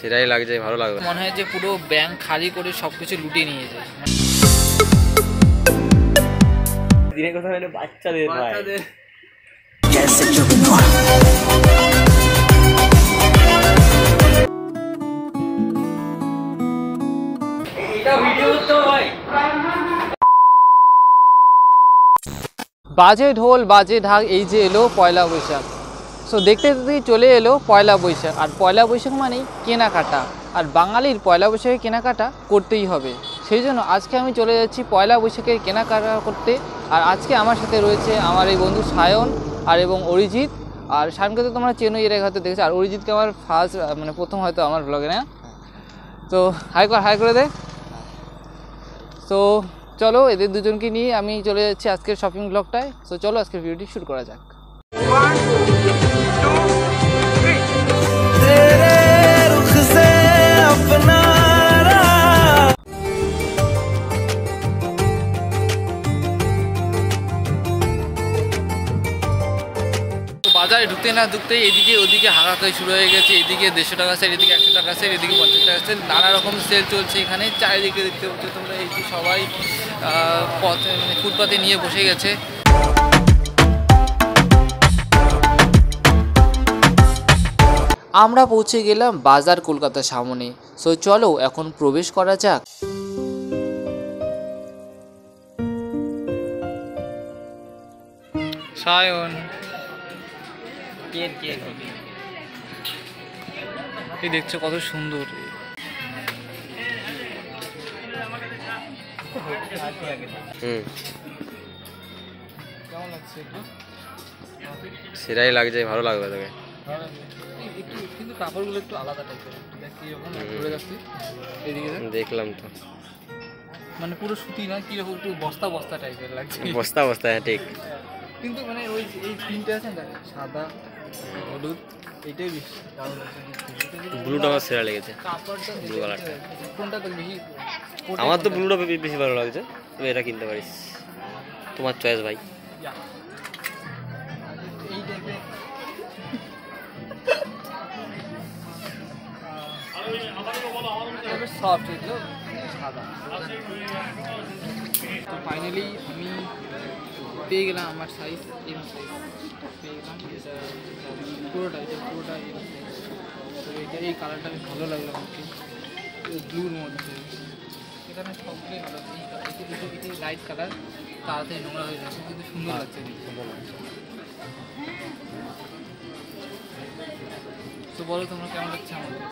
সেটাই লাগছে, ভালো লাগবে। মনে হয় যে পুরো ব্যাংক খালি করে সবকিছু লুটিয়ে নিয়ে যায়। দিনের কথা হলে বাচ্চাদের বাজে ঢোল বাজে ঢাক, এই যে এলো পয়লা বৈশাখ। সো দেখতে দেখতেই চলে এলো পয়লা বৈশাখ। আর পয়লা বৈশাখ মানেই কেনাকাটা, আর বাঙালির পয়লা বৈশাখে কেনাকাটা করতেই হবে। সেই জন্য আজকে আমি চলে যাচ্ছি পয়লা বৈশাখের কেনাকাটা করতে। আর আজকে আমার সাথে রয়েছে আমার এই বন্ধু সায়ন আর এবং অরিজিৎ। আর সায়নকে তো তোমরা চেনো, এর আগে হয়তো দেখেছো। আর অরিজিৎকে আমার ফার্স্ট মানে প্রথম হয়তো আমার ব্লগে, না? তো হাই করে দে। তো চলো এদের দুজনকে নিয়ে আমি চলে যাচ্ছি আজকের শপিং ব্লগটায়। সো চলো আজকের ভিডিওটি শুরু করা যাক। বাজারে ঢুকতে না ঢুকতেই এদিকে ওদিকে হাঁকাকাই শুরু হয়ে গেছে। এদিকে 150 টাকা সেল, এদিকে 100 টাকা সেল, এদিকে 50 টাকা সেল, নানা রকম সেল চলছে এখানে। চারিদিকে দেখতে পাচ্ছ তোমরা, এই যে সবাই ফুটপাতে নিয়ে বসে গেছে। আমরা পৌঁছে গেলাম বাজার কলকাতার সামনে। সো চলো এখন প্রবেশ করা যাক। সায়ন এই দেখছো কত সুন্দর। সেটাই লাগছে, ভালো লাগবে তোকে। কিন্তু কাপড়গুলো একটু আলাদা টাইপের, দেখলাম তো, মানে পুরো সুতি না, কিরকম একটু বস্তা বস্তা টাইপের লাগছে। বস্তা বস্তা, হ্যাঁ ঠিক। কিন্তু মানে ওই এই তিনটে আছে না, সাদা হলুদ, এইটাই বেশি ভালো লাগছে। ব্লুটা আমার সেরা লেগেছে, কাপড়টা ব্লু কালারটা। কোনটা বেশি? আমার তো ব্লুটা বেশি ভালো লাগছে, তুমি এটা কিনতে পারিস, তোমার চয়েস ভাই। এই টাইপের সফট এগুলো সাদা। তো ফাইনালি আমি পেয়ে গেলাম আমার সাইজ, এম সাইজ পেয়ে গেলাম। এটা পুরোটা এম সাইজ। তো এটা এই কালারটা আমি ভালো লাগলো আমাকে, ব্লুর মধ্যে। এখানে সবগুলোই ভালো, এটি লাইট কালার, তাড়াতাড়ি নোংরা হয়ে যাচ্ছে, কিন্তু সুন্দর লাগছে, সুন্দর লাগছে। তো বলো তোমরা কেমন লাগছে আমাদের?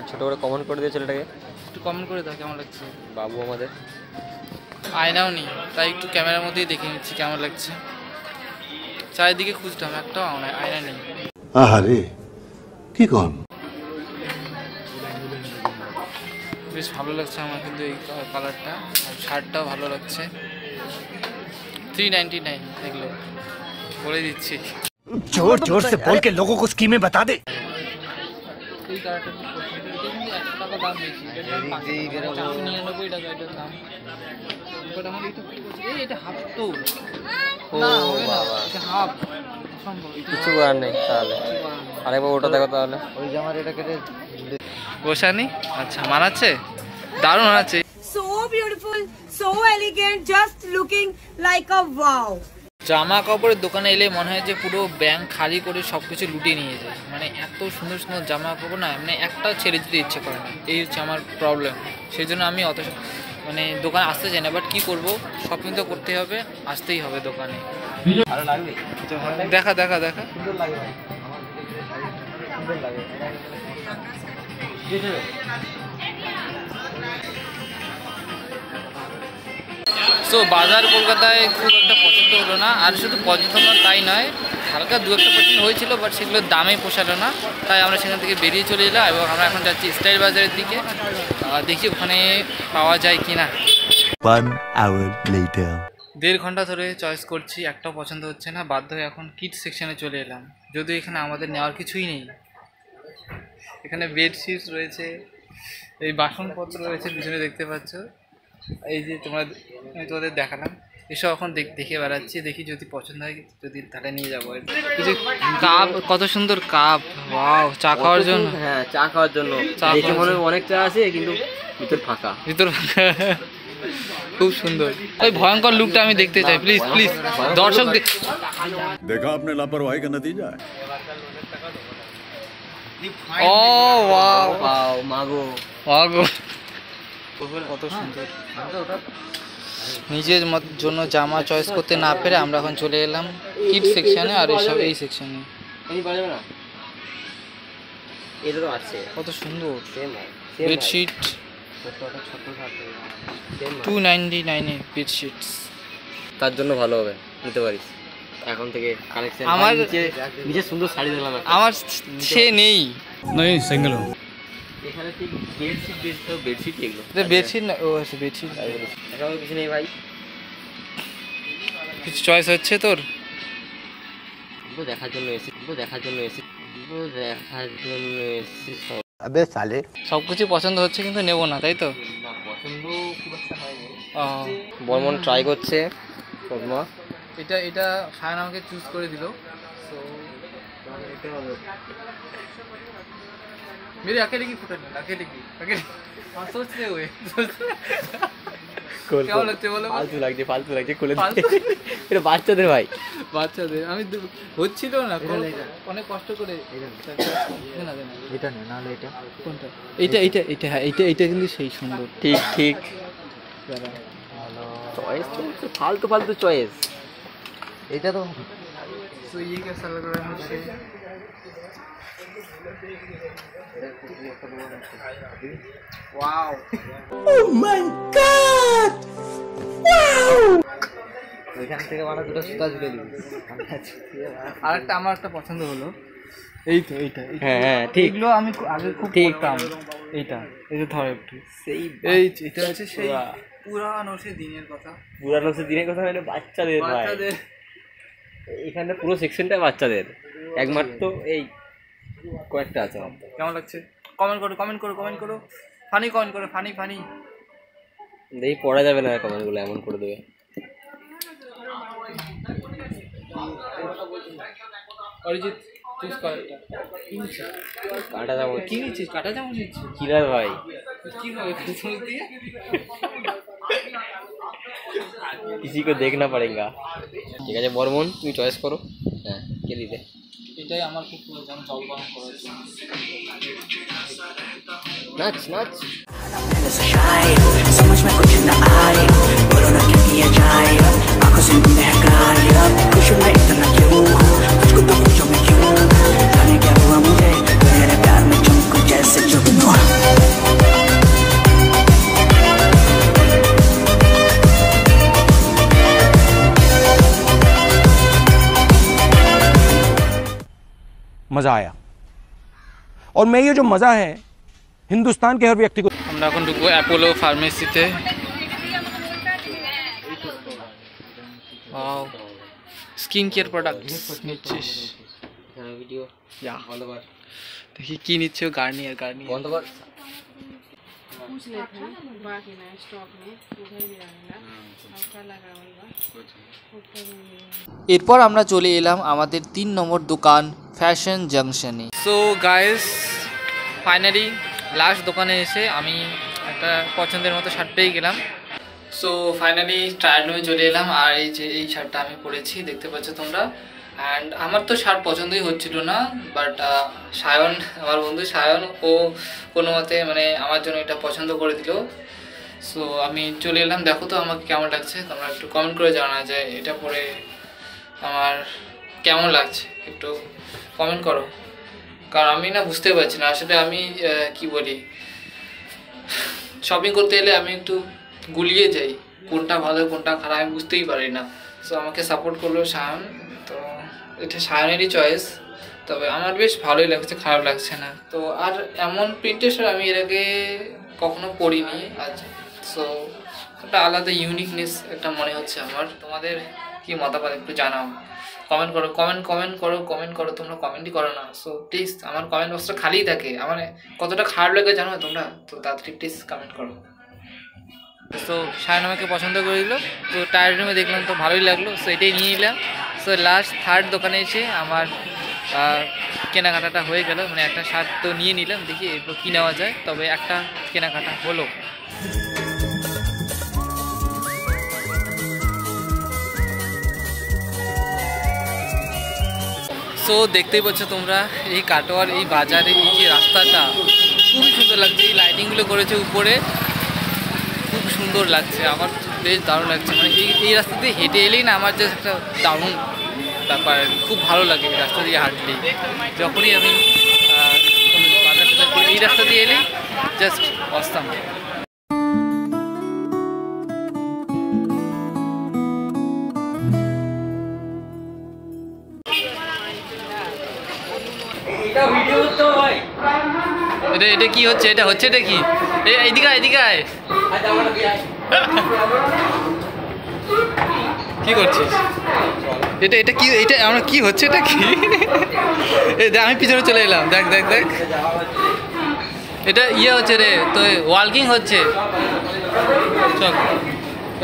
ছোট করে কমেন্ট করে দিয়ে ছেলেটাকে, একটু কমেন্ট করে দাও কেমন লাগছে। বাবু আমাদের আয়নাও নেই, তাই একটু ক্যামেরার মধ্যেই দেখে নিচ্ছি কেমন লাগছে। চারিদিকে খুঁজতাম, একটাও আয়না নেই। আহারে কি কন, বেশ ভালো লাগছে আমার কিন্তু এই কালারটা, আর শার্টটাও ভালো লাগছে। 399 এগুলো বলে দিচ্ছি। जोर जोर से बोल के लोगों को स्कीमें बता दे। এই কালারটা কিন্তু 100 টাকা দাম বেশি, এটার দাম 499 টাকা এটার দাম। বাট আমার এটা কি বলছে, এটা হাফ তো না হবে না, এটা হাফ সম্ভব। কিছু করার নেই, তাহলে আরেকবার ওটা দেখো তাহলে। ওই জামার এটা কেটে বসানি। আচ্ছা মানাচ্ছে, দারুণ মানাচ্ছে। So beautiful, so elegant, just looking like a wow. জামা কাপড়ের দোকানে এলে মনে হয় যে পুরো ব্যাংক খালি করে সব কিছু লুটিয়ে নিয়ে যায়। মানে এত সুন্দর সুন্দর জামা কাপড় না, মানে একটা ছেড়ে দিতে ইচ্ছে করে না, এই হচ্ছে আমার প্রবলেম। সেই জন্য আমি অত মানে দোকানে আসতে চাই না, বাট কী করবো, শপিং তো করতে হবে, আসতেই হবে দোকানে। ভালো লাগবে, দেখা দেখা দেখা সুন্দর লাগে ভাই, সুন্দর লাগে। সো বাজার কলকাতায় খুব একটা পছন্দ হলো না। আর শুধু পছন্দ না তাই নয়, হালকা দু একটা পছন্দ হয়েছিল, বাট সেগুলোর দামে পোষালো না। তাই আমরা সেখান থেকে বেরিয়ে চলে এলাম এবং আমরা এখন যাচ্ছি স্টাইল বাজারের দিকে। দেখি ওখানে পাওয়া যায় কি না। 1 hour later. 1.5 ঘন্টা ধরে চয়েস করছি, একটাও পছন্দ হচ্ছে না। বাধ্য হয়ে এখন কিডস সেকশনে চলে এলাম, যদিও এখানে আমাদের নেওয়ার কিছুই নেই। এখানে বেডশিট রয়েছে, এই বাসনপত্র রয়েছে, পিছনে দেখতে পাচ্ছ। এই যে আমি তোমাদের দেখালাম, এসব এখন দেখে বেড়াচ্ছি, দেখি যদি পছন্দ হয় যদি তাহলে নিয়ে যাবো। এই যে কাপ, কত সুন্দর কাপ, ওয়াও, চা খাওয়ার জন্য। হ্যাঁ, চা খাওয়ার জন্য। দেখে মনে হয় অনেক চা আছে কিন্তু ভিতর ফাঁকা। খুব সুন্দর। ওই ভয়ঙ্কর লুকটা আমি দেখতে চাই, প্লিজ প্লিজ দর্শক। देखा आपने लापरवाही का नतीजा है। ও ওয়াও ওয়াও, মাগো মাগো, কত সুন্দর। নিজের জন্য জামা চয়েস করতে না পেরে আমরা এখন চলে এলাম কিড সেকশনে, আর এসব এই সেকশনে। এই পাওয়া যাবে না, এটা তো আছে। কত সুন্দর সেম বেডশিট, ছোট থাকে। 299 এ বেডশিটস। তার জন্য ভালো হবে, নিতে পারিস এখন থেকে কালেকশন। আমার নিচে সুন্দর শাড়ি দেখলাম একটা। আমার সে নেই, नहीं सिंगल हो। এখানে ঠিক বেডশিট এগুলো। বেডশিট না, ও আচ্ছা বেডশিট। এখন কিছু নেই ভাই, কিছু চয়েস হচ্ছে তোর? এগুলো দেখার জন্য এসেছি। अबे साले সব কিছু পছন্দ হচ্ছে কিন্তু নেবো না, তাই তো? না, পছন্দ খুব একটা হয়নি। ও, বর্মন ট্রাই করছে পদ্মা। এটা ফায়ান আমাকে চুজ করে দিল। সো मेरे अकेले की फोटो नहीं, अकेले हाँ सोच रहे हुए কেমন লাগছে বলো? ফালতু লাগছে খুলে দিতে। এটা বাচ্চাদের ভাই, বাচ্চাদের আমি হচ্ছিল না, অনেক কষ্ট করে। এটা না হলে এটা কোনটা? এটা হ্যাঁ, এটা কিন্তু সেই সুন্দর। ঠিক চয়েস ফালতু চয়েস। এটা তো तो ये कैसा लग रहा है मुझे? Wow, oh my God, wow. ওইখান থেকে মানে দুটো সুতা ঝুলে দিবি। আরেকটা আমার একটা পছন্দ হলো, এই তো এইটা। হ্যাঁ ঠিক, এগুলো আমি আগে খুব পড়তাম। এইটা এই যে ধর একটু সেই এটা হচ্ছে সেই পুরানো সে দিনের কথা। পুরানো সে দিনের কথা মানে বাচ্চাদের ভাই। এখানে পুরো সেকশনটা বাচ্চাদের, একমাত্র এই কয়েকটা আছে। কেমন লাগছে? কমেন্ট করো ফানি কমেন্ট করো, ফানি। দেখি পড়া যাবে না কমেন্টগুলো, এমন করে দেবে। অরিজিৎ চুজ কর একটা। কাটা যাবো কি নিচ্ছিস? কাটা চামচ নিচ্ছিস? কিলার ভাই, কি হবে চামচ দিয়ে? किसी को देखना पड़ेगा। ঠিক আছে বর্মন, তুমি চয়েস করো। হ্যাঁ, কে দিতে? এটাই আমার খুব প্রয়োজন, জল গরম করার জন্য। নাচ समझ में कुछ न आए, बोलो ना क्या किया जाए, आंखों से बहकाए, खुश मैं इतना क्यों हूँ, तुझको तो पूछो मैं क्यों, जाने क्या हुआ मुझे, तेरे प्यार में चमको जैसे जुगनू। मजा आया, और मैं ये जो मजा है हिंदुस्तान के हर व्यक्ति को। আমরা এখন ঢুকবো অ্যাপোলো ফার্মেসিতে। ওয়াও, স্কিন কেয়ার প্রোডাক্টস নিচ্ছিস? ভিডিও ইয়া, বন্ধ কর, দেখি কি নিচ্ছে। গার্নিয়ার বন্ধ কর। पूछ लेते हैं बाकी ना स्टॉक में उधर भी रहेगा आपका लगा होगा এরপর আমরা চলে এলাম আমাদের 3 নম্বর দোকান ফ্যাশন জাংশনে। সো গাইস, ফাইনালি লাস্ট দোকানে এসে আমি একটা পছন্দের মতো শার্ট পেয়ে গেলাম। সো ফাইনালি ট্রায়াল রুমে চলে এলাম, আর এই যে এই শার্টটা আমি পরেছি, দেখতে পাচ্ছ তোমরা। অ্যান্ড আমার তো শার্ট পছন্দই হচ্ছিল না, বাট সায়ন, আমার বন্ধু সায়ন, ও কোনো মতে মানে আমার জন্য এটা পছন্দ করে দিল। সো আমি চলে এলাম। দেখো তো আমাকে কেমন লাগছে, তোমরা একটু কমেন্ট করে জানা যায় এটা পরে আমার কেমন লাগছে, একটু কমেন্ট করো। কারণ আমি না বুঝতে পারছি না আসলে আমি কি বলি, শপিং করতে এলে আমি একটু গুলিয়ে যাই, কোনটা ভালো কোনটা খারাপ আমি বুঝতেই পারি না। সো আমাকে সাপোর্ট করলো সায়ন, তো এটা সায়নেরই চয়েস, তবে আমার বেশ ভালোই লাগছে, খারাপ লাগছে না। তো আর এমন প্রিন্টের শার্ট আমি এর আগে কখনো পরিনি আজ। সো একটা আলাদা ইউনিকনেস একটা মনে হচ্ছে আমার। তোমাদের কি মতামত একটু জানাও, কমেন্ট করো। তোমরা কমেন্টই করো না। সো প্লিজ, আমার কমেন্ট বক্সটা খালিই থাকে, আমার কতটা খারাপ লাগে জানো তোমরা, তো তাড়াতাড়ি প্লিজ কমেন্ট করো। সো সায়ন আমাকে পছন্দ করে দিল। তো টায়ার রুমে দেখলাম তো ভালোই লাগলো, সো এটাই নিয়ে নিলাম। সো লাস্ট থার্ড দোকানে এসে আমার কেনাকাটাটা হয়ে গেল, মানে একটা শার্ট তো নিয়ে নিলাম, দেখি এরপর কী নেওয়া যায়, তবে একটা কেনাকাটা হলো। সো দেখতেই পাচ্ছ তোমরা এই কাটোয়ার এই বাজারে এই যে রাস্তাটা খুবই সুন্দর লাগছে, এই লাইটিংগুলো করেছে উপরে, খুব সুন্দর লাগছে, আমার বেশ দারুণ লাগছে। মানে এই রাস্তা দিয়ে হেঁটে এলেই না আমার জাস্ট একটা দারুণ ব্যাপার, খুব ভালো লাগে এই রাস্তা দিয়ে হাঁটলেই। যখনই আমি কোনো বাজার টাজার করি এই রাস্তা দিয়ে এলেই জাস্ট অসাম। এটা কি হচ্ছে, এটা হচ্ছে এটা কি? এইদিকে এইদিকে আয়, কি করছিস? এটা কি, এটা আমরা কি হচ্ছে, এটা কি? আমি পিছনে চলে এলাম, দেখ দেখ দেখ, এটা ইয়ে হচ্ছে রে, তো ওয়াকিং হচ্ছে। চল,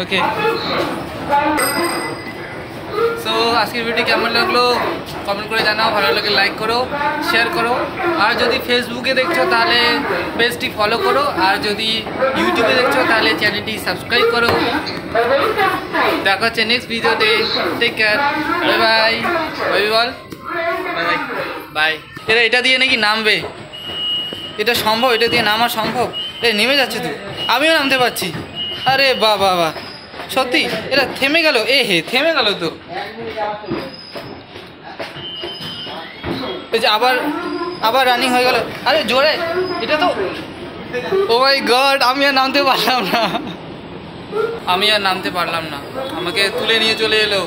ওকে। সো আজকের ভিডিও কেমন লাগলো কমেন্ট করে জানাও, ভালো লাগে লাইক করো, শেয়ার করো, আর যদি ফেসবুকে দেখছো তাহলে পেজটি ফলো করো, আর যদি ইউটিউবে দেখছো তাহলে চ্যানেলটি সাবস্ক্রাইব করো। দেখা হচ্ছে নেক্সট ভিডিওতে, take care, bye bye. Bye বল, বাই বাই বাই। এটা দিয়ে নাকি নামবে, এটা সম্ভব, এটা দিয়ে নামা সম্ভব? নেমে যাচ্ছে তো, আমিও নামতে পারছি। আরে বাহ বাহ বাহ, সত্যি এটা থেমে গেল, থেমে গেল তো। এই যে আবার রানিং হয়ে গেল, আরে জোরে, এটা তো, ও মাই গড, আমি আর নামতে পারলাম না, আমাকে তুলে নিয়ে চলে এলো।